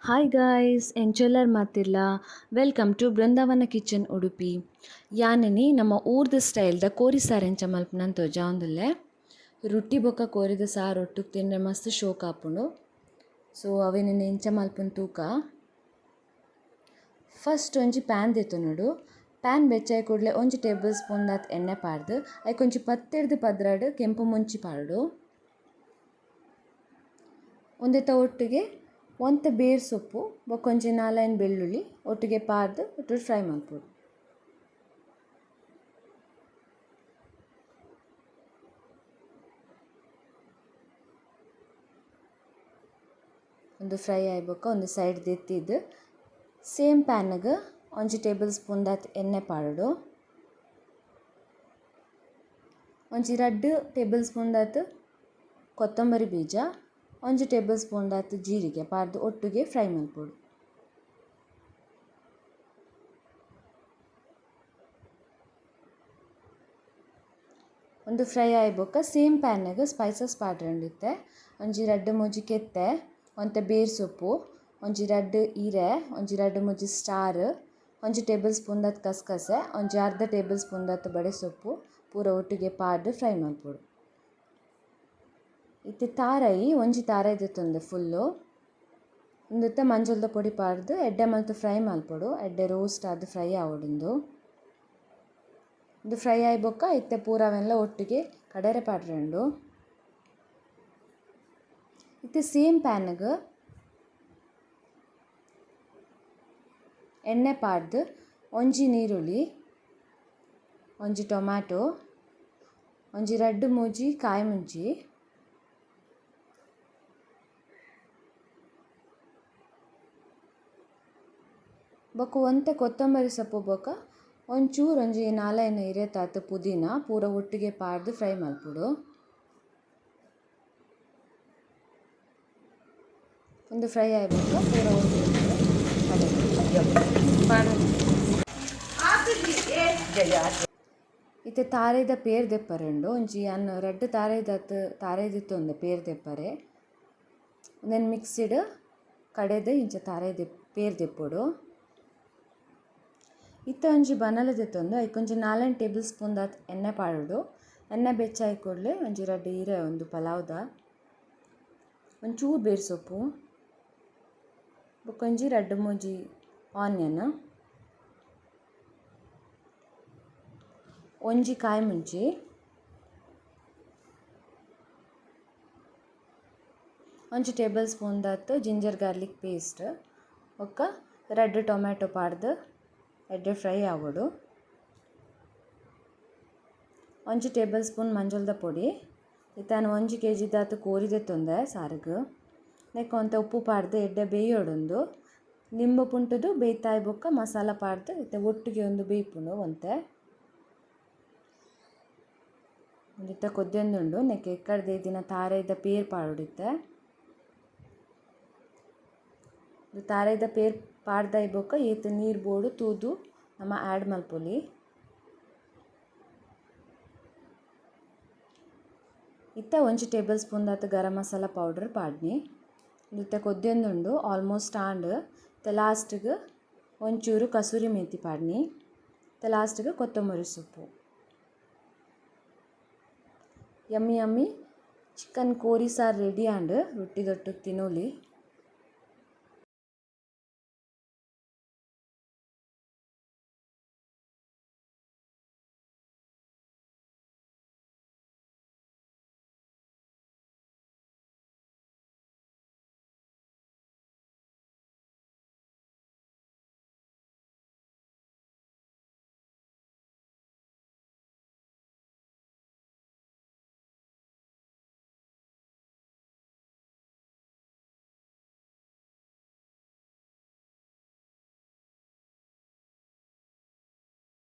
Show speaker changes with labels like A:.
A: Hi guys ಎಂಚೊಲ್ಲರ್ ಮಾತಿಲ್ಲ welcome to Brindavan kitchen Udupi ಯಾನನಿ ನಮ್ಮ ಊರ್ದ ಸ್ಟೈಲ್ದ ಕೋರಿ ಸಾರು ಎಂಚ ಮಲ್ಪುನಂತ ತೋಜಾಂದುಲ್ಲೆ ರೊಟ್ಟಿ ಬೊಕ್ಕ ಕೋರಿದ ಸಾರು ಒಟ್ಟಿಗೆ ತಿಂದರೆ ಮಸ್ತ್ ಶೋಕ್ ಆಪುಂಡು. ಸೊ ಅವೇನೇನು ಎಂಚ ಮಲ್ಪುನ ತೂಕ ಫಸ್ಟ್ ಒಂಜಿ ಪ್ಯಾನ್ ದೆತ್ತೊನೊಡು. ಪ್ಯಾನ್ ಬೆಚ್ಚಾಯಿ ಕೂಡಲೇ 1 ಟೇಬಲ್ ಸ್ಪೂನ್ ದಾತ್ ಎಣ್ಣೆ ಪಾಡ್ದು ಐಕೊಂಜಿ ಪತ್ತೆಡ್ದು ಪದ್ರಾಡು ಕೆಂಪು ಮುಂಚಿ ಪಾಡು ಒಂದೆತ ಒಟ್ಟಿಗೆ ಒಂತೆ ಬೇರ್ ಸೊಪ್ಪು ಬೊಕೊಂಜಿ 4 ಬೆಳ್ಳುಳ್ಳಿ ಒಟ್ಟಿಗೆ ಪಾರ್ದು ಒಟ್ಟು ಫ್ರೈ ಮಾಡ್ಬೋದು. ಒಂದು ಫ್ರೈ ಆಯ್ಬೊಕ್ಕ ಒಂದು ಸೈಡ್ ದೆತ್ತಿದ್ದು ಸೇಮ್ ಪ್ಯಾನ್ಗೆ 1 ಟೇಬಲ್ ಸ್ಪೂನ್ ದಾತ್ ಎಣ್ಣೆ ಪಾಡು ಒಂಜಿ 2 ಟೇಬಲ್ ಸ್ಪೂನ್ ದಾತ್ ಕೊತ್ತಂಬರಿ ಬೀಜ 1 ಟೇಬಲ್ ಸ್ಪೂನ್ ದಾತ್ ಜೀರಿಗೆ ಪಾರ್ದು ಒಟ್ಟಿಗೆ ಫ್ರೈ ಮಾಡ್ಬೋದು. ಒಂದು ಫ್ರೈ ಆಯ್ಬೊಕ್ಕ ಸೇಮ್ ಪ್ಯಾನ್ಗೆ ಸ್ಪೈಸಸ್ ಪಾಡ್ರಂಡಿತ್ತೆ ಒಂಜಿ 2-3 ಕೆತ್ತೆ ಒಂತೆ ಬೇರ್ ಸೊಪ್ಪು ಒಂಜಿ 2 ಈರೆ ಒಂಜಿ 2-3 ಸ್ಟಾರ್ 1 ಟೇಬಲ್ ಸ್ಪೂನ್ ದಾತ್ ಕಸ್ಕಸೆ ಒಂಜಿ ಅರ್ಧ ಟೇಬಲ್ ಸ್ಪೂನ್ ದಾತ್ ಬಡೆ ಸೊಪ್ಪು ಪೂರ ಒಟ್ಟಿಗೆ ಪಾಡ್ದು ಫ್ರೈ ಮಾಡ್ಬೋದು. ಇತ್ತೆ ತಾರಾಯಿ ಒಂಜಿ ತಾರಾಯಿ ದೆತ್ತೊಂದೆ ಫುಲ್ಲು ಇಂದುತ್ತ ಮಂಜಲ್ದ ಪೊಡಿ ಪಾಡ್ದು ಎಡ್ಡೆ ಮಲ್ತು ಫ್ರೈ ಮಲ್ಪೊಡು ಎಡ್ಡೆ ರೋಸ್ಟ್ ಆದ್ ಫ್ರೈ ಆವೊಡುಂದು. ಇದು ಫ್ರೈ ಆಯ್ಬೊಕ್ಕ ಇತ್ತೆ ಪೂರವೆಲ್ಲ ಒಟ್ಟಿಗೆ ಕಡರೆ ಪಾಡ್ರೆಂಡು. ಇತ್ತೆ ಸೇಮ್ ಪ್ಯಾನ್ಗೆ ಎಣ್ಣೆ ಪಾಡ್ದು ಒಂಜಿ ನೀರುಳ್ಳಿ ಒಂಜಿ ಟೊಮ್ಯಾಟೊ ಒಂಜಿ 2-3 ಕಾಯಿ ಮುಂಚಿ ಬೊಕ ಒಂತೆ ಕೊತ್ತಂಬರಿ ಸೊಪ್ಪು ಬೊಕ ಒಂಚೂರು ಒಂಜಿ 4 ಇರೆತಾತ್ ಪುದೀನ ಪೂರ ಒಟ್ಟಿಗೆ ಪಾಡ್ದು ಫ್ರೈ ಮಲ್ಪೊಡು. ಒಂದು ಫ್ರೈ ಆಯ್ಬೊಕ್ಕ ಪೂರ ಒಟ್ಟಿಗೆ ಇತ್ತೆ ತಾರೆದ ಪೇರ್ ದೆಪ್ಪರೆಂಡು ಒಂಜಿ 2 ತಾರೆದಿತ್ತು ಒಂದೆ ಪೇರ್ ದೆಪ್ಪರೆ ಒಂದೆನ್ ಮಿಕ್ಸಿಡ್ ಕಡೆದು ಇಂಚ ಪೇರ್ ದೆಪ್ಪೊಡು. ಇತ್ತೆ ಒಂಜಿ ಬನಲ ದೆತ್ತೊಂದು ಐಕೊಂಜಿ 4 ಟೇಬಲ್ ಸ್ಪೂನ್ ದಾತ್ ಎಣ್ಣೆ ಪಾಡೋಡು. ಎಣ್ಣೆ ಬೆಚ್ಚಾಯಿ ಕೂಡಲೇ ಒಂಜಿ 2 ಈರೆ ಒಂದು ಪಲಾವ್ದ ಒಂಚೂರು ಬೇರ್ ಸೊಪ್ಪು ಬೊಕೊಂಜಿ 2-3 ಆನಿಯನ್ ಒಂಜಿ ಕಾಯಿ ಮುಂಚಿ ಒಂಜಿ ಟೇಬಲ್ ಸ್ಪೂನ್ ದಾತ್ ಜಿಂಜರ್ ಗಾರ್ಲಿಕ್ ಪೇಸ್ಟ್ ಬೊಕ್ಕ 2 ಟೊಮ್ಯಾಟೊ ಪಾಡ್ದು ಎಡ್ಡೆ ಫ್ರೈ ಆವೊಡು. 1 ಟೇಬಲ್ ಸ್ಪೂನ್ ಮಂಜಲ್ದ ಪೊಡಿ ಇತ್ತಾನು 1 kg ದಾತ್ ಕೋರಿ ದೆತ್ತೊಂದೆ ಸಾರಿಗೆ ನೆಕ್ಕ್ ಒಂತೆ ಉಪ್ಪು ಪಾಡ್ದು ಎಡ್ಡೆ ಬೇಯೋಡೊಂದು ನಿಂಬು ಪುಂಟುದು ಬೇಯ್ತಾಯ್ ಬೊಕ್ಕ ಮಸಾಲ ಪಾಡ್ದು ಇತ್ತೆ ಒಟ್ಟಿಗೆ ಒಂದು ಬೇಯ್ಪುಂಡು ಒಂತೆ ಒಂದಿತ್ತ ಕೊದ್ದೆಂದುಂಡು ನೆಕ್ಕ್ ಎಕ್ಕಡೆ ದೇದಿನ ತಾರೆದ ಪೇರ್ ಪಾಡೊಡಿತ್ತೆ. ತಾರೆದ ಪೇರ್ ಪಾಡ್ದಾಯ್ ಬೊಕ್ಕ ಏತ್ ನೀರು ಬೋಡು ತೂದು ನಮ ಆ್ಯಡ್ ಮಲ್ಪೊಲಿ. ಇತ್ತ 1 tablespoon ದಾತ್ garam masala powder ಪಾಡ್ನಿ ಇತ್ತೆ ಕೊದ್ದೆಂದುಂಡು ಆಲ್ಮೋಸ್ಟ್ ಆಂಡ್ ಇತ್ತೆ ಲಾಸ್ಟ್ಗೆ ಒಂಚೂರು ಕಸೂರಿ ಮೇಥಿ ಪಾಡ್ನಿ ಇತ್ತೆ ಲಾಸ್ಟ್ಗೆ ಕೊತ್ತಂಬರಿ ಸೊಪ್ಪು. ಯಮ್ಮಿ ಚಿಕನ್ ಕೋರಿ ಸಾರು ರೆಡಿ ಆಂಡ್ ರೊಟ್ಟಿದೊಟ್ಟಿಗೆ ತಿನ್ನೋಲಿ.